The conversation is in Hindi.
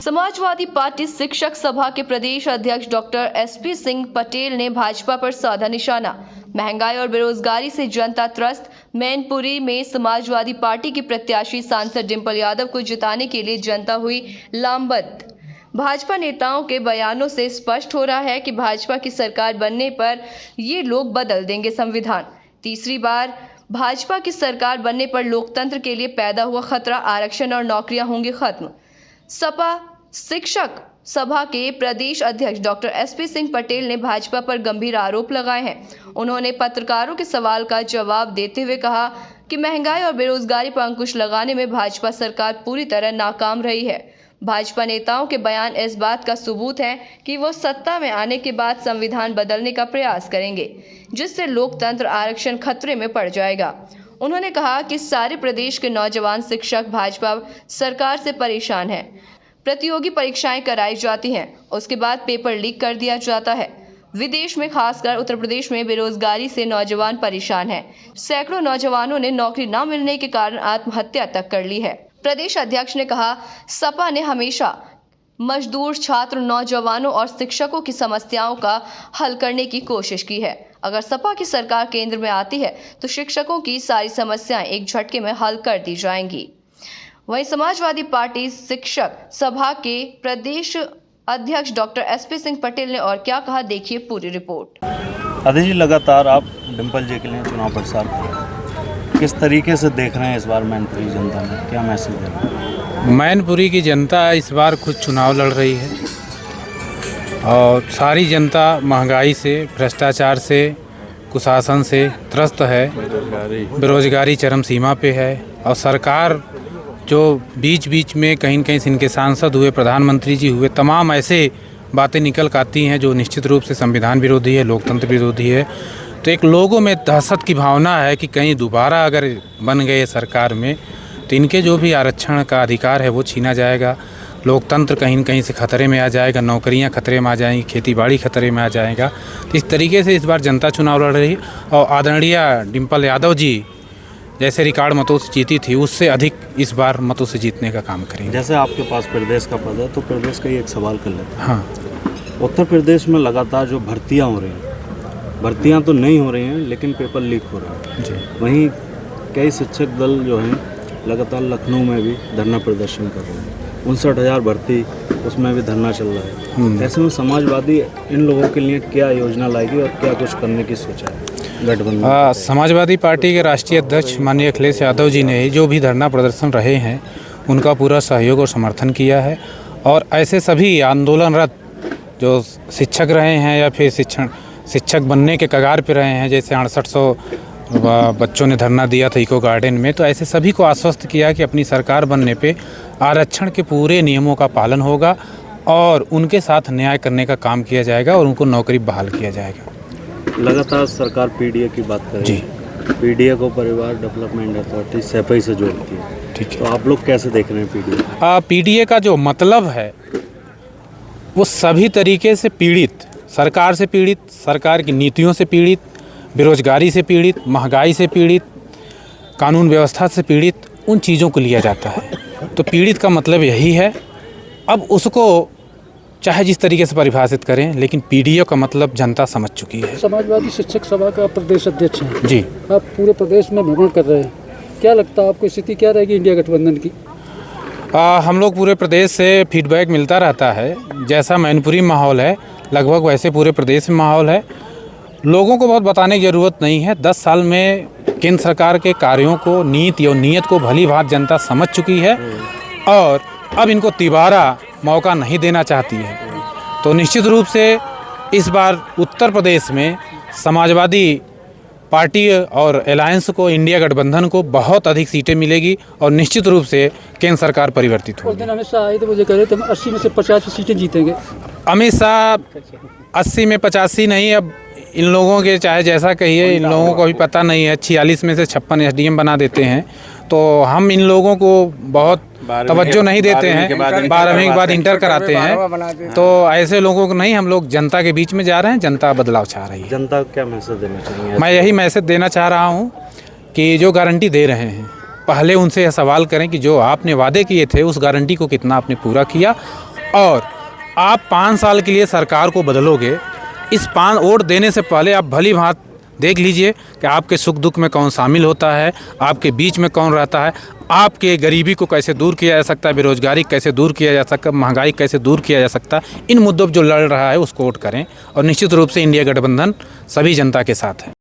समाजवादी पार्टी शिक्षक सभा के प्रदेश अध्यक्ष डॉक्टर एसपी सिंह पटेल ने भाजपा पर साधा निशाना। महंगाई और बेरोजगारी से जनता त्रस्त। मैनपुरी में समाजवादी पार्टी की प्रत्याशी सांसद डिंपल यादव को जिताने के लिए जनता हुई लामबंद। भाजपा नेताओं के बयानों से स्पष्ट हो रहा है कि भाजपा की सरकार बनने पर ये लोग बदल देंगे संविधान। तीसरी बार भाजपा की सरकार बनने पर लोकतंत्र के लिए पैदा हुआ खतरा, आरक्षण और नौकरियां होंगी खत्म। सपा शिक्षक सभा के प्रदेश अध्यक्ष डॉक्टर एसपी सिंह पटेल ने भाजपा पर गंभीर आरोप लगाए हैं। उन्होंने पत्रकारों के सवाल का जवाब देते हुए कहा कि महंगाई और बेरोजगारी पर अंकुश लगाने में भाजपा सरकार पूरी तरह नाकाम रही है। भाजपा नेताओं के बयान इस बात का सबूत है कि वो सत्ता में आने के बाद संविधान बदलने का प्रयास करेंगे, जिससे लोकतंत्र, आरक्षण खतरे में पड़ जाएगा। उन्होंने कहा कि सारे प्रदेश के नौजवान शिक्षक भाजपा सरकार से परेशान हैं। प्रतियोगी परीक्षाएं कराई जाती हैं, उसके बाद पेपर लीक कर दिया जाता है। विदेश में, खासकर उत्तर प्रदेश में बेरोजगारी से नौजवान परेशान हैं। सैकड़ों नौजवानों ने नौकरी न मिलने के कारण आत्महत्या तक कर ली है। प्रदेश अध्यक्ष ने कहा, सपा ने हमेशा मजदूर, छात्र, नौजवानों और शिक्षकों की समस्याओं का हल करने की कोशिश की है। अगर सपा की सरकार केंद्र में आती है तो शिक्षकों की सारी समस्याएं एक झटके में हल कर दी जाएंगी। वहीं समाजवादी पार्टी शिक्षक सभा के प्रदेश अध्यक्ष डॉक्टर एसपी सिंह पटेल ने और क्या कहा, देखिए पूरी रिपोर्ट। अदिति जी, लगातार आप डिंपल जी के लिए चुनाव प्रचार कर रहे हैं, किस तरीके से देख रहे हैं इस बार मैनपुरी जनता में, क्या मैसेज दे रहे हैं? मैनपुरी की जनता इस बार खुद चुनाव लड़ रही है और सारी जनता महंगाई से, भ्रष्टाचार से, कुशासन से त्रस्त है। बेरोजगारी चरम सीमा पे है और सरकार जो बीच बीच में कहीं न कहीं इनके सांसद हुए, प्रधानमंत्री जी हुए, तमाम ऐसे बातें निकल आती हैं जो निश्चित रूप से संविधान विरोधी है, लोकतंत्र विरोधी है। तो एक लोगों में दहशत की भावना है कि कहीं दोबारा अगर बन गए सरकार में तो इनके जो भी आरक्षण का अधिकार है वो छीना जाएगा, लोकतंत्र कहीं न कहीं से खतरे में आ जाएगा, नौकरियां खतरे में आ जाएंगी, खेती बाड़ी खतरे में आ जाएगा। तो इस तरीके से इस बार जनता चुनाव लड़ रही है और आदरणीय डिंपल यादव जी जैसे रिकॉर्ड मतों से जीती थी उससे अधिक इस बार मतों से जीतने का काम करेंगे। जैसे आपके पास प्रदेश का पद है तो प्रदेश का ही एक सवाल कर लेते हैं। हाँ, उत्तर प्रदेश में लगातार जो भर्तियाँ हो रही हैं, भर्तियाँ तो नहीं हो रही हैं लेकिन पेपर लीक हो रहा है जी। वहीं कई शिक्षक दल जो हैं लगातार लखनऊ में भी धरना प्रदर्शन कर रहे हैं। 59,000 भर्ती, उसमें भी धरना चल रहा है। ऐसे में समाजवादी इन लोगों के लिए क्या योजना लाएगी और क्या कुछ करने की सोचा है गठबंधन? समाजवादी पार्टी के राष्ट्रीय अध्यक्ष माननीय अखिलेश यादव जी ने जो भी धरना प्रदर्शन रहे हैं उनका पूरा सहयोग और समर्थन किया है और ऐसे सभी आंदोलनरत जो शिक्षक रहे हैं या फिर शिक्षक बनने के कगार पे रहे हैं, जैसे 6800 बच्चों ने धरना दिया था इको गार्डन में, तो ऐसे सभी को आश्वस्त किया कि अपनी सरकार बनने पे आरक्षण के पूरे नियमों का पालन होगा और उनके साथ न्याय करने का काम किया जाएगा और उनको नौकरी बहाल किया जाएगा। लगातार सरकार पीडीए की बात कर रही है। पीडीए को परिवार डेवलपमेंट अथॉरिटी सैफई से जोड़ती है, ठीक है। तो आप लोग कैसे देख रहे हैं पीडीए? पीडीए का जो मतलब है वो सभी तरीके से पीड़ित, सरकार से पीड़ित, सरकार की नीतियों से पीड़ित, बेरोजगारी से पीड़ित, महंगाई से पीड़ित, कानून व्यवस्था से पीड़ित, उन चीज़ों को लिया जाता है। तो पीड़ित का मतलब यही है। अब उसको चाहे जिस तरीके से परिभाषित करें, लेकिन पीडीए का मतलब जनता समझ चुकी है। समाजवादी शिक्षक सभा का प्रदेश अध्यक्ष हैं जी, आप पूरे प्रदेश में भ्रमण कर रहे हैं, क्या लगता है आपको स्थिति क्या रहेगी इंडिया गठबंधन की? हम लोग पूरे प्रदेश से फीडबैक मिलता रहता है। जैसा मैनपुरी माहौल है लगभग वैसे पूरे प्रदेश में माहौल है। लोगों को बहुत बताने की ज़रूरत नहीं है। 10 साल में केंद्र सरकार के कार्यों को, नीति और नीयत को भली भांति जनता समझ चुकी है और अब इनको तिबारा मौका नहीं देना चाहती है। तो निश्चित रूप से इस बार उत्तर प्रदेश में समाजवादी पार्टी और अलायंस को, इंडिया गठबंधन को बहुत अधिक सीटें मिलेगी और निश्चित रूप से केंद्र सरकार परिवर्तित होगी। उस दिन अमित शाह आए थे, मुझे कह रहे थे 80 में से 85 सीटें जीतेंगे। अमित शाह 80 में 85 नहीं, अब इन लोगों के चाहे जैसा कहिए, इन लोगों को भी पता नहीं है। 46 में से 56 एसडीएम बना देते हैं। तो हम इन लोगों को बहुत तवज्जो नहीं देते हैं। 12वीं के बाद इंटर कराते हैं। तो ऐसे लोगों को नहीं, हम लोग जनता के बीच में जा रहे हैं। जनता बदलाव चाह रही है। जनता को क्या मैसेज देना चाहिए? मैं यही मैसेज देना चाह रहा हूँ कि जो गारंटी दे रहे हैं, पहले उनसे यह सवाल करें कि जो आपने वादे किए थे उस गारंटी को कितना आपने पूरा किया और आप 5 साल के लिए सरकार को बदलोगे। इस 5 वोट देने से पहले आप भली भांति देख लीजिए कि आपके सुख दुख में कौन शामिल होता है, आपके बीच में कौन रहता है, आपके गरीबी को कैसे दूर किया जा सकता है, बेरोजगारी कैसे दूर किया जा सकता है, महंगाई कैसे दूर किया जा सकता है। इन मुद्दों पर जो लड़ रहा है उसको वोट करें और निश्चित रूप से इंडिया गठबंधन सभी जनता के साथ है।